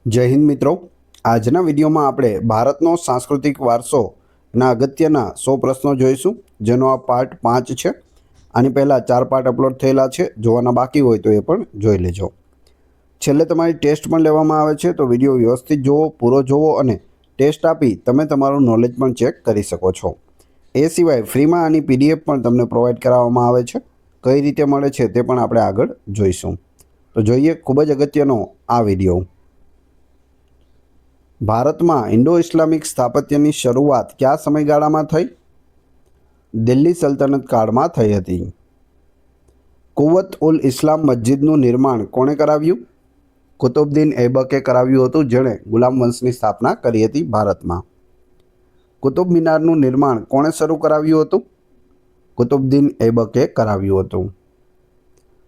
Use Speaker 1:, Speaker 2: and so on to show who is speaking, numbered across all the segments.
Speaker 1: જય હિન્દ મિત્રો। આજના વિડીયોમાં આપણે ભારતનો સાંસ્કૃતિક વારસોના અગત્યના 100 પ્રશ્નો જોઈશું, જેનો આ પાર્ટ 5 છે। આની પહેલાં 4 પાર્ટ અપલોડ થયેલા છે, જોવાના બાકી હોય તો એ પણ જોઈ લેજો। છેલ્લે તમારી ટેસ્ટ પણ લેવામાં આવે છે, તો વિડીયો વ્યવસ્થિત જુઓ, પૂરો જુઓ અને ટેસ્ટ આપી તમે તમારું નોલેજ પણ ચેક કરી શકો છો। એ સિવાય ફ્રીમાં આની પીડીએફ પણ તમને પ્રોવાઈડ કરાવવામાં આવે છે। કઈ રીતે મળે છે તે પણ આપણે આગળ જોઈશું। તો જોઈએ ખૂબ જ અગત્યનો આ વિડીયો। ભારતમાં ઇન્ડો ઇસ્લામિક સ્થાપત્યની શરૂઆત કયા સમયગાળામાં થઈ? દિલ્હી સલ્તનત કાળમાં થઈ હતી। કુવત ઉલ ઇસ્લામ મસ્જિદનું નિર્માણ કોણે કરાવ્યું? કુતુબુદ્દીન ઐબકે કરાવ્યું હતું, જેણે ગુલામ વંશની સ્થાપના કરી હતી ભારતમાં। કુતુબ મિનારનું નિર્માણ કોણે શરૂ કરાવ્યું હતું? કુતુબુદ્દીન ઐબકે કરાવ્યું હતું।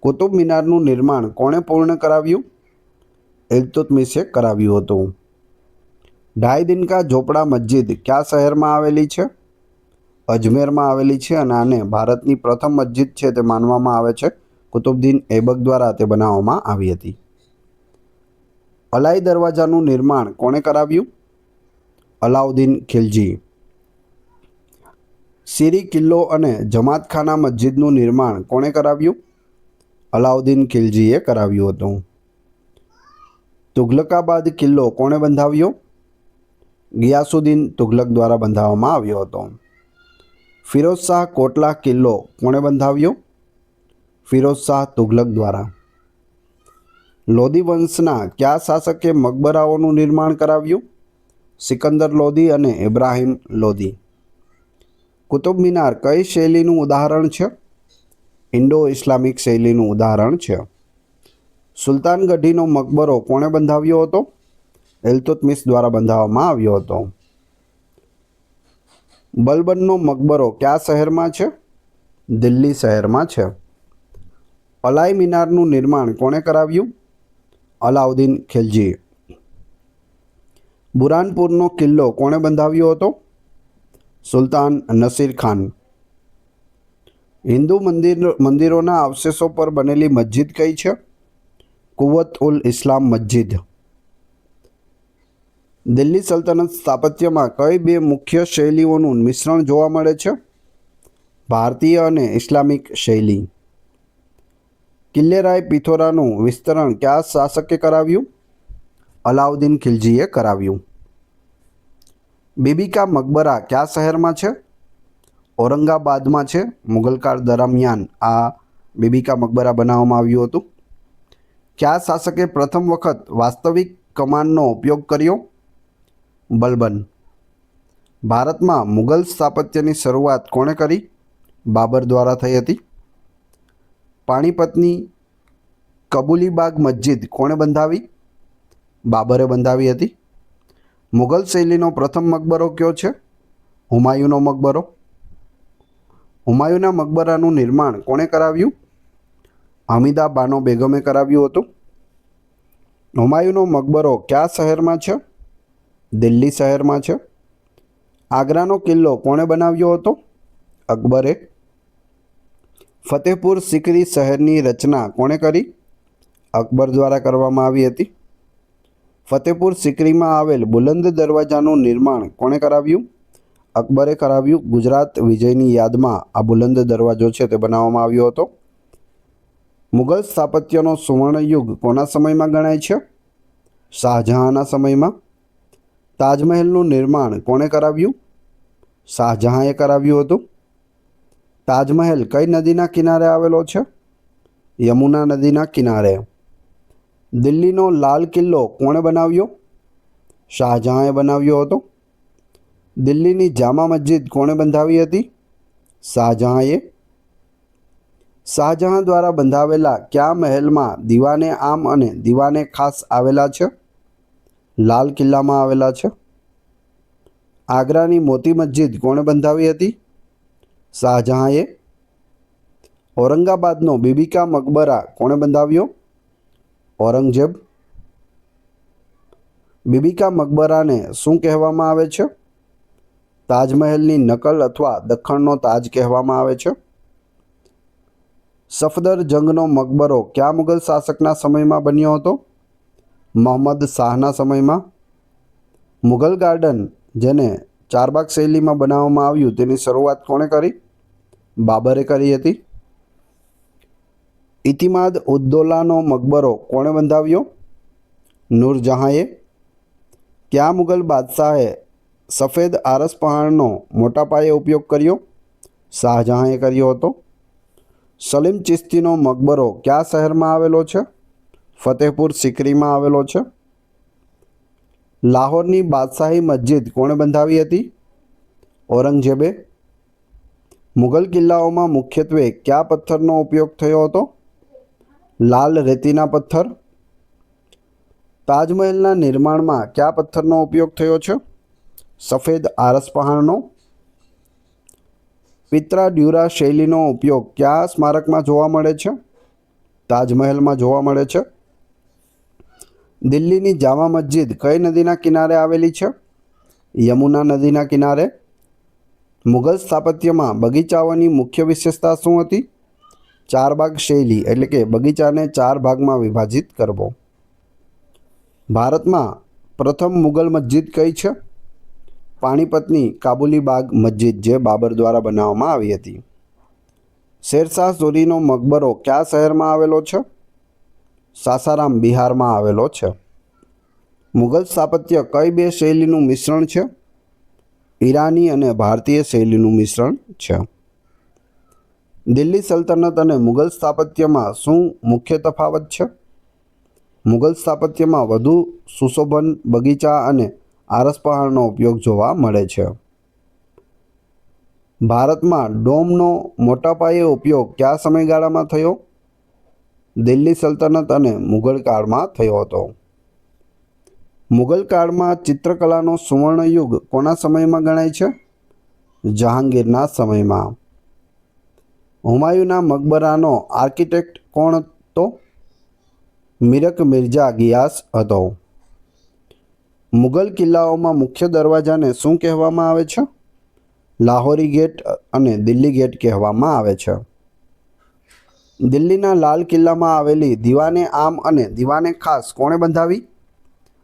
Speaker 1: કુતુબ મિનારનું નિર્માણ કોણે પૂર્ણ કરાવ્યું? ઇલ્તુત્મિશે કરાવ્યું હતું। ઢાઈ દિન કા ઝોપડા મસ્જિદ કયા શહેરમાં આવેલી છે? અજમેરમાં આવેલી છે અને આને ભારતની પ્રથમ મસ્જિદ છે તે માનવામાં આવે છે। કુતુબુદ્દીન ઐબક દ્વારા તે બનાવવામાં આવી હતી। અલાઈ દરવાજાનું નિર્માણ કોણે કરાવ્યું? અલાઉદ્દીન ખિલજી। સિરી કિલ્લો અને જમાતખાના મસ્જિદનું નિર્માણ કોણે કરાવ્યું? અલાઉદ્દીન ખિલજીએ કરાવ્યું હતું। તુઘલકાબાદ કિલ્લો કોણે બંધાવ્યો? ગિયાસુદ્દીન તુઘલક દ્વારા બંધાવવામાં આવ્યો હતો। ફિરોઝ શાહ કોટલા કિલ્લો કોણે બંધાવ્યો? ફિરોઝ શાહ તુઘલક દ્વારા। લોધી વંશના કયા શાસકે મકબરાઓનું નિર્માણ કરાવ્યું? સિકંદર લોધી અને ઇબ્રાહિમ લોધી। કુતુબ મિનાર કઈ શૈલીનું ઉદાહરણ છે? ઇન્ડો ઇસ્લામિક શૈલીનું ઉદાહરણ છે। સુલતાન ગઢીનો મકબરો કોણે બંધાવ્યો હતો? ઇલ્તુત્મિશ દ્વારા બંધાવવામાં આવ્યો હતો। બલબનનો મકબરો કયા શહેરમાં છે? દિલ્હી શહેરમાં છે। અલાઈ મિનારનું નિર્માણ કોણે કરાવ્યું? અલાઉદ્દીન ખિલજી। બુરાનપુરનો કિલ્લો કોણે બંધાવ્યો હતો? સુલતાન નસીર ખાન। હિન્દુ મંદિરોના અવશેષો પર બનેલી મસ્જિદ કઈ છે? કુવત ઉલ ઇસ્લામ મસ્જિદ। દિલ્હી સલ્તનત સ્થાપત્યમાં કઈ બે મુખ્ય શૈલીઓનું મિશ્રણ જોવા મળે છે? ભારતીય અને ઇસ્લામિક શૈલી। કિલ્લે રાય પિથોરાનું વિસ્તરણ કયા શાસકે કરાવ્યું? અલાઉદ્દીન ખિલજીએ કરાવ્યું। બીબી કા મકબરા કયા શહેરમાં છે? ઔરંગાબાદમાં છે। મુગલકાળ દરમિયાન આ બીબી કા મકબરા બનાવવામાં આવ્યું હતું। કયા શાસકે પ્રથમ વખત વાસ્તવિક કમાનનો ઉપયોગ કર્યો? બલબન। ભારતમાં મુગલ સ્થાપત્યની શરૂઆત કોણે કરી? બાબર દ્વારા થઈ હતી। પાણીપતની કબૂલીબાગ મસ્જિદ કોણે બંધાવી? બાબરે બંધાવી હતી। મુગલ શૈલીનો પ્રથમ મકબરો કયો છે? હુમાયુનો મકબરો। હુમાયુના મકબરાનું નિર્માણ કોણે કરાવ્યું? હમીદા બાનો બેગમે કરાવ્યું હતું। હુમાયુનો મકબરો કયા શહેરમાં છે? દિલ્હી શહેરમાં છે। આગ્રાનો કિલ્લો કોણે બનાવ્યો હતો? અકબરે। ફતેહપુર સિકરી શહેરની રચના કોણે કરી? અકબર દ્વારા કરવામાં આવી હતી। ફતેહપુર સિકરીમાં આવેલ બુલંદ દરવાજાનું નિર્માણ કોણે કરાવ્યું? અકબરે કરાવ્યું। ગુજરાત વિજયની યાદમાં આ બુલંદ દરવાજો છે તે બનાવવામાં આવ્યો હતો। મુગલ સ્થાપત્યનો સુવર્ણયુગ કોના સમયમાં ગણાય છે? શાહજહાંના સમયમાં। તાજમહેલનું નિર્માણ કોણે કરાવ્યું? શાહજહાંએ કરાવ્યું હતું। તાજમહેલ કઈ નદીના કિનારે આવેલો છે? યમુના નદીના કિનારે। દિલ્હીનો લાલ કિલ્લો કોણે બનાવ્યો? શાહજહાંએ બનાવ્યો હતો। દિલ્હીની જામા મસ્જિદ કોણે બંધાવી હતી? શાહજહાંએ। શાહજહાં દ્વારા બંધાવેલા કયા મહેલમાં દીવાને આમ અને દીવાને ખાસ આવેલા છે? લાલ કિલ્લામાં આવેલા છે। આગ્રાની મોતી મસ્જિદ કોણે બંધાવી હતી? શાહજહાંએ। ઔરંગાબાદનો બીબી કા મકબરા કોણે બંધાવ્યો? ઔરંગઝેબ। બીબી કા મકબરાને શું કહેવામાં આવે છે? તાજમહેલની નકલ અથવા દખ્ખણનો તાજ કહેવામાં આવે છે। સફદરજંગનો મકબરો કયા મુગલ શાસકના સમયમાં બન્યો હતો? મોહમ્મદ શાહના સમયમાં? મુગલ ગાર્ડન જેને ચારબાગ શૈલીમાં બનાવવામાં આવ્યું તેની શરૂઆત કોણે કરી? બાબરે કરી હતી. ઇતિમાદ ઉદ્દૌલાનો મકબરો કોણે બંધાવ્યો? નૂરજહાંએ. કયા મુગલ બાદશાહે સફેદ આરસ પહાણનો મોટા પાયે ઉપયોગ કર્યો? શાહજહાંએ કર્યો હતો. સલીમ ચિશ્તીનો મકબરો કયા શહેરમાં આવેલો છે? ફતેહપુર સિકરીમાં આવેલો છે. લાહોરની બાદશાહી મસ્જિદ કોણે બંધાવી હતી? ઔરંગઝેબે. મુગલ કિલ્લાઓમાં મુખ્યત્વે કયા પથ્થરનો ઉપયોગ થયો હતો? લાલ રેતીના પથ્થર. તાજમહેલના નિર્માણમાં કયા પથ્થરનો ઉપયોગ થયો છે? સફેદ આરસ પહાણનો. પિત્રાડ્યુરા શૈલીનો ઉપયોગ કયા સ્મારકમાં જોવા મળે છે? તાજમહેલમાં જોવા મળે છે. દિલ્હીની જામા મસ્જિદ કઈ નદીના કિનારે આવેલી છે? યમુના નદીના કિનારે. મુગલ સ્થાપત્યમાં બગીચાઓની મુખ્ય વિશેષતા શું હતી? ચારબાગ શૈલી, એટલે કે બગીચાને 4 ભાગમાં વિભાજિત કરવો. ભારતમાં પ્રથમ મુગલ મસ્જિદ કઈ છે? પાણીપતની કાબુલી બાગ મસ્જિદ, જે બાબર દ્વારા બનાવવામાં આવી હતી. શેરશાહ સૂરીનો મકબરો કયા શહેરમાં આવેલો છે? સાસારામ, બિહારમાં આવેલો છે. મુગલ સ્થાપત્ય કઈ 2 શૈલીનું મિશ્રણ છે? ઈરાની અને ભારતીય શૈલીનું મિશ્રણ છે. દિલ્હી સલ્તનત અને મુગલ સ્થાપત્યમાં શું મુખ્ય તફાવત છે? મુગલ સ્થાપત્યમાં વધુ સુશોભન બગીચા અને આરસપહાણનો ઉપયોગ જોવા મળે છે. ભારતમાં ડોમનો મોટા પાયે ઉપયોગ કયા સમયગાળામાં થયો? દિલ્હી સલ્તનત અને મુગલ કાળમાં થયો હતો. મુગલ કાળમાં ચિત્રકલાનો સુવર્ણયુગ કોના સમયમાં ગણાય છે? જહાંગીરના સમયમાં. હુમાયુના મકબરાનો આર્કિટેક્ટ કોણ હતો? મીરક મિર્ઝા ગિયાસ હતો. મુગલ કિલ્લાઓમાં મુખ્ય દરવાજાને શું કહેવામાં આવે છે? લાહોરી ગેટ અને દિલ્હી ગેટ કહેવામાં આવે છે. દિલ્હીના લાલ કિલ્લામાં આવેલી દીવાને આમ અને દીવાને ખાસ કોણે બંધાવી?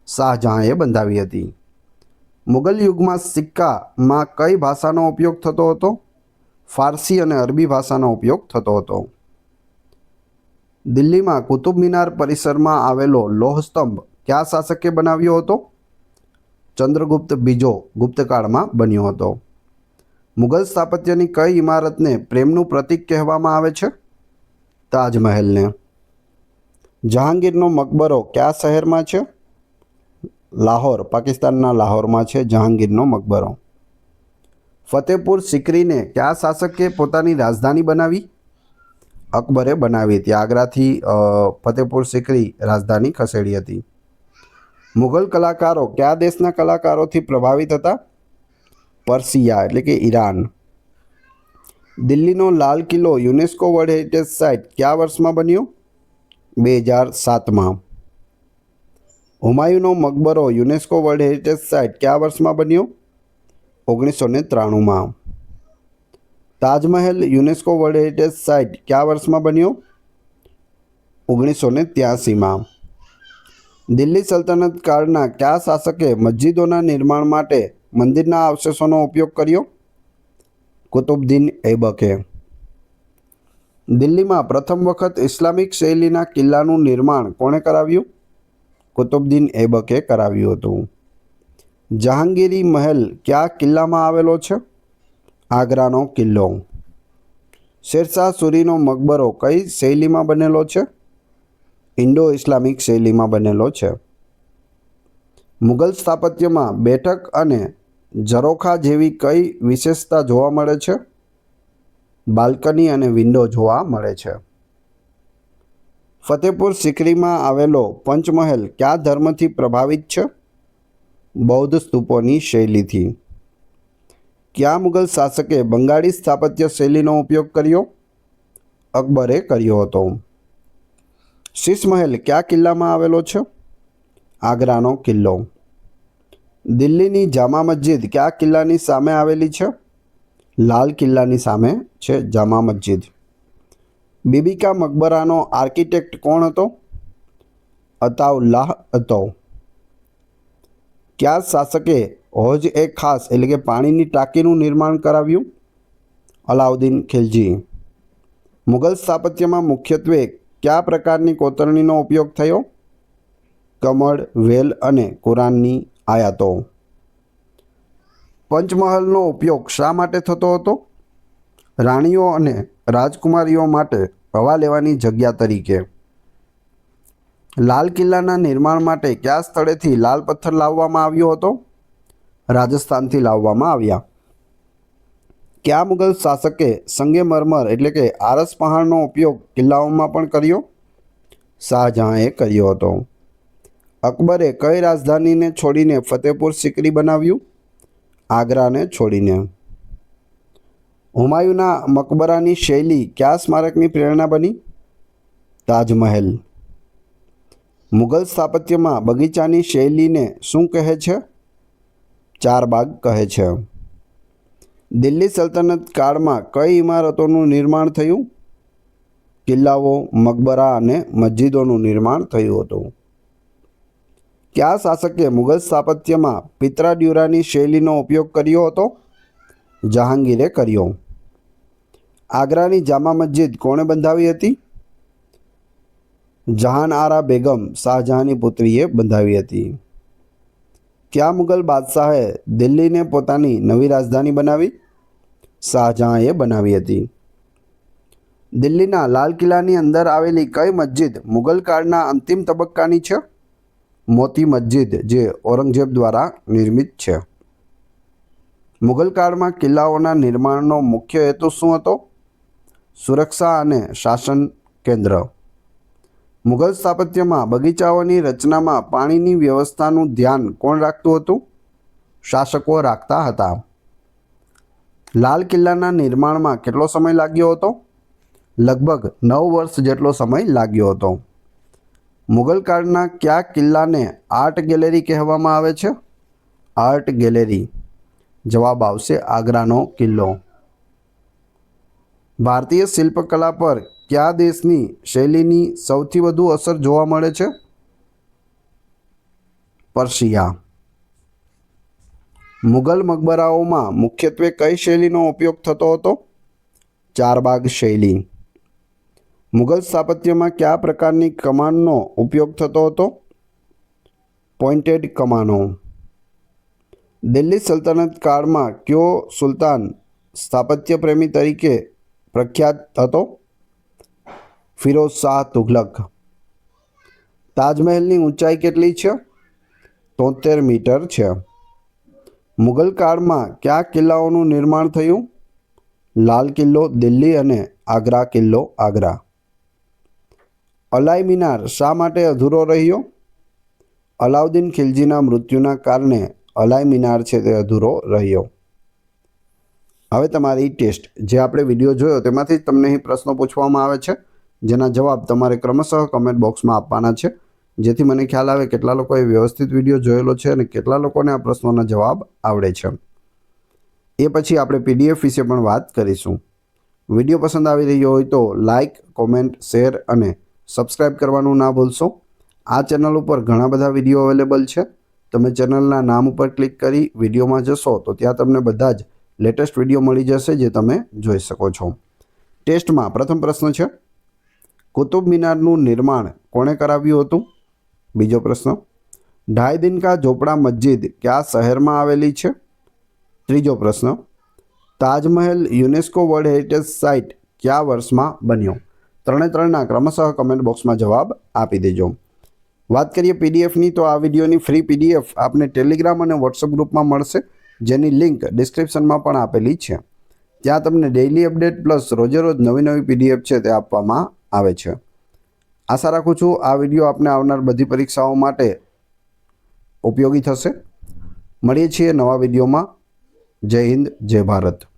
Speaker 1: શાહજહાંએ બંધાવી હતી. મુગલ યુગમાં સિક્કામાં કઈ ભાષાનો ઉપયોગ થતો હતો? ફારસી અને અરબી ભાષાનો ઉપયોગ થતો હતો. દિલ્હીમાં કુતુબ મિનાર પરિસરમાં આવેલો લોહસ્તંભ કયા શાસકે બનાવ્યો હતો? ચંદ્રગુપ્ત બીજો ગુપ્તકાળમાં બન્યો હતો. મુગલ સ્થાપત્યની કઈ ઇમારતને પ્રેમનું પ્રતીક કહેવામાં આવે છે? તાજમહેલને. જહાંગીરનો મકબરો કયા શહેરમાં છે? લાહોર, પાકિસ્તાનના લાહોરમાં છે જહાંગીરનો મકબરો. ફતેહપુર સિકરીને કયા શાસકે પોતાની રાજધાની બનાવી? અકબરે બનાવી હતી. આગ્રાથી ફતેહપુર સિકરી રાજધાની ખસેડી હતી. મુગલ કલાકારો કયા દેશના કલાકારોથી પ્રભાવિત હતા? પર્શિયા, એટલે કે Iran. દિલ્હીનો Lal Qila UNESCO world heritage site કયા વર્ષમાં બન્યો? 2007માં. હુમાયુનો મકબરો યુનેસ્કો વર્લ્ડ હેરિટેજ સાઇટ કયા વર્ષમાં બન્યો? 1993માં. Taj Mahal UNESCO world heritage site કયા વર્ષમાં બન્યો? 1983માં. દિલ્હી સલ્તનત કાળના કયા શાસકે મસ્જિદોના નિર્માણ માટે મંદિરના અવશેષોનો ઉપયોગ કર્યો? કુતુબુદ્દીન ઐબકે. દિલ્હીમાં પ્રથમ વખત ઇસ્લામિક શૈલીના કિલ્લાનું નિર્માણ કોણે કરાવ્યું? કુતુબુદ્દીન ઐબકે કરાવ્યું હતું. જહાંગીરી મહેલ કયા કિલ્લામાં આવેલો છે? આગ્રાનો કિલ્લો. શેરશાહ સૂરીનો મકબરો કઈ શૈલીમાં બનેલો છે? ઇન્ડો ઇસ્લામિક શૈલીમાં બનેલો છે. મુગલ સ્થાપત્યમાં બેઠક અને ઝરોખા જેવી કઈ વિશેષતા જોવા મળે છે? બાલ્કની અને વિન્ડો જોવા મળે છે. ફતેહપુર સિકરીમાં આવેલો પંચમહેલ કયા ધર્મથી પ્રભાવિત છે? બૌદ્ધ સ્તૂપોની શૈલીથી. કયા મુગલ શાસકે બંગાળી સ્થાપત્ય શૈલીનો ઉપયોગ કર્યો? અકબરે કર્યો હતો. શીશ મહેલ કયા કિલ્લામાં આવેલો છે? આગ્રાનો કિલ્લો. દિલ્હીની જામા મસ્જિદ કયા કિલ્લાની સામે આવેલી છે? લાલ કિલ્લાની સામે છે જામા મસ્જિદ. બીબી કા મકબરાનો આર્કિટેક્ટ કોણ હતો? અતાઉલ્લાહ હતો। કયા શાસકે હોજ એ ખાસ એટલે કે પાણીની ટાંકીનું નિર્માણ કરાવ્યું? અલાઉદ્દીન ખિલજી। મુગલ સ્થાપત્યમાં મુખ્યત્વે કયા પ્રકારની કોતરણીનો ઉપયોગ થયો? કમળ, વેલ અને કુરાનની આયાતો। પંચમહાલનો ઉપયોગ શા માટે થતો હતો? રાણીઓ અને રાજકુમારીઓ માટે હવા લેવાની જગ્યા તરીકે। લાલ કિલ્લાના નિર્માણ માટે કયા સ્થળેથી લાલ પથ્થર લાવવામાં આવ્યો હતો? રાજસ્થાનથી લાવવામાં આવ્યા। કયા મુગલ શાસકે સંગેમરમર એટલે કે આરસ પહાણનો ઉપયોગ કિલ્લાઓમાં પણ કર્યો? શાહજહાંએ કર્યો હતો। અકબરે કઈ રાજધાનીને છોડીને ફતેહપુર સિકરી બનાવ્યું? આગ્રાને છોડીને। હુમાયુના મકબરાની શૈલી કયા સ્મારકની પ્રેરણા બની? તાજમહેલ। મુગલ સ્થાપત્યમાં બગીચાની શૈલીને શું કહે છે? ચારબાગ કહે છે। દિલ્હી સલ્તનત કાળમાં કઈ ઇમારતોનું નિર્માણ થયું? કિલ્લાઓ, મકબરા અને મસ્જિદોનું નિર્માણ થયું હતું। કયા શાસકે મુગલ સ્થાપત્યમાં પિત્રાડ્યુરાની શૈલીનો ઉપયોગ કર્યો હતો? જહાંગીરે કર્યો। આગ્રાની જામા મસ્જિદ કોણે બંધાવી હતી? જહાન આરા બેગમ શાહજહાંની પુત્રીએ બંધાવી હતી। કયા મુગલ બાદશાહે દિલ્હીને પોતાની નવી રાજધાની બનાવી? શાહજહાંએ બનાવી હતી। દિલ્હીના લાલ કિલ્લાની અંદર આવેલી કઈ મસ્જિદ મુગલ કાળના અંતિમ તબક્કાની છે? મોતી મસ્જિદ, જે ઔરંગઝેબ દ્વારા નિર્મિત છે। મુગલ કાળમાં કિલ્લાઓના નિર્માણનો મુખ્ય હેતુ શું હતો? સુરક્ષા અને શાસન કેન્દ્ર। મુગલ સ્થાપત્યમાં બગીચાઓની રચનામાં પાણીની વ્યવસ્થાનું ધ્યાન કોણ રાખતું હતું? શાસકો રાખતા હતા। લાલ કિલ્લાના નિર્માણમાં કેટલો સમય લાગ્યો હતો? લગભગ 9 વર્ષ જેટલો સમય લાગ્યો હતો। મુગલ કાળના કયા કિલ્લાને આર્ટ ગેલેરી કહેવામાં આવે છે? Art gallery. જવાબ આવશે આગ્રાનો કિલ્લો। ભારતીય શિલ્પકલા પર કયા દેશની શૈલીની સૌથી વધુ અસર જોવા મળે છે? પર્શિયા। મુગલ મકબરાઓમાં મુખ્યત્વે કઈ શૈલીનો ઉપયોગ થતો હતો? ચારબાગ શૈલી। મુગલ સ્થાપત્યમાં કયા પ્રકારની કમાનનો ઉપયોગ થતો હતો? પોઇન્ટેડ કમાનો। દિલ્હી સલ્તનત કાળમાં કયો સુલતાન સ્થાપત્ય પ્રેમી તરીકે પ્રખ્યાત હતો? ફિરોઝ શાહ તુઘલક। તાજમહેલની ઊંચાઈ કેટલી છે? 73 મીટર છે। મુગલ કાળમાં કયા કિલ્લાઓનું નિર્માણ થયું? લાલ કિલ્લો દિલ્હી અને આગ્રા કિલ્લો આગ્રા। અલાઈ મિનાર શા માટે અધૂરો રહ્યો? અલાઉદ્દીન ખિલજીના મૃત્યુના કારણે અલાઈ મિનાર છે તે અધૂરો રહ્યો। હવે તમારી ટેસ્ટ, જે આપણે વિડીયો જોયો તેમાંથી જ તમને અહીં પ્રશ્નો પૂછવામાં આવે છે, જેના જવાબ તમારે ક્રમશઃ કમેન્ટ બોક્સમાં આપવાના છે, જેથી મને ખ્યાલ આવે કેટલા લોકોએ વ્યવસ્થિત વિડીયો જોયેલો છે અને કેટલા લોકોને આ પ્રશ્નોના જવાબ આવડે છે। એ પછી આપણે પીડીએફ વિશે પણ વાત કરીશું। વિડીયો પસંદ આવી રહ્યો હોય તો લાઇક, કોમેન્ટ, શેર અને સબસ્ક્રાઈબ કરવાનું ના ભૂલશો। આ ચેનલ ઉપર ઘણા બધા વિડીયો અવેલેબલ છે। તમે ચેનલના નામ ઉપર ક્લિક કરી વિડીયોમાં જશો તો ત્યાં તમને બધા જ લેટેસ્ટ વિડીયો મળી જશે, જે તમે જોઈ શકો છો। ટેસ્ટમાં પ્રથમ પ્રશ્ન છે, કુતુબ મિનારનું નિર્માણ કોણે કરાવ્યું હતું? બીજો પ્રશ્ન, ઢાઈ દિન કા ઝોપડા મસ્જિદ કયા શહેરમાં આવેલી છે? ત્રીજો પ્રશ્ન, Taj Mahal UNESCO world heritage site કયા વર્ષમાં બન્યો? ત્રણે ત્રણના ક્રમશઃ કમેન્ટ બોક્સમાં જવાબ આપી દેજો। વાત કરીએ પીડીએફની, તો આ વિડીયોની ફ્રી પીડીએફ આપને ટેલિગ્રામ અને વોટ્સઅપ ગ્રુપમાં મળશે, જેની લિંક ડિસ્ક્રિપ્શનમાં પણ આપેલી છે। ત્યાં તમને ડેઇલી અપડેટ પ્લસ રોજે રોજ નવી પીડીએફ છે તે આપવામાં આવે છે। આશા રાખું છું આ વિડીયો આપને આવનાર બધી પરીક્ષાઓ માટે ઉપયોગી થશે। મળીએ છીએ નવા વિડીયોમાં। જય હિન્દ, જય ભારત।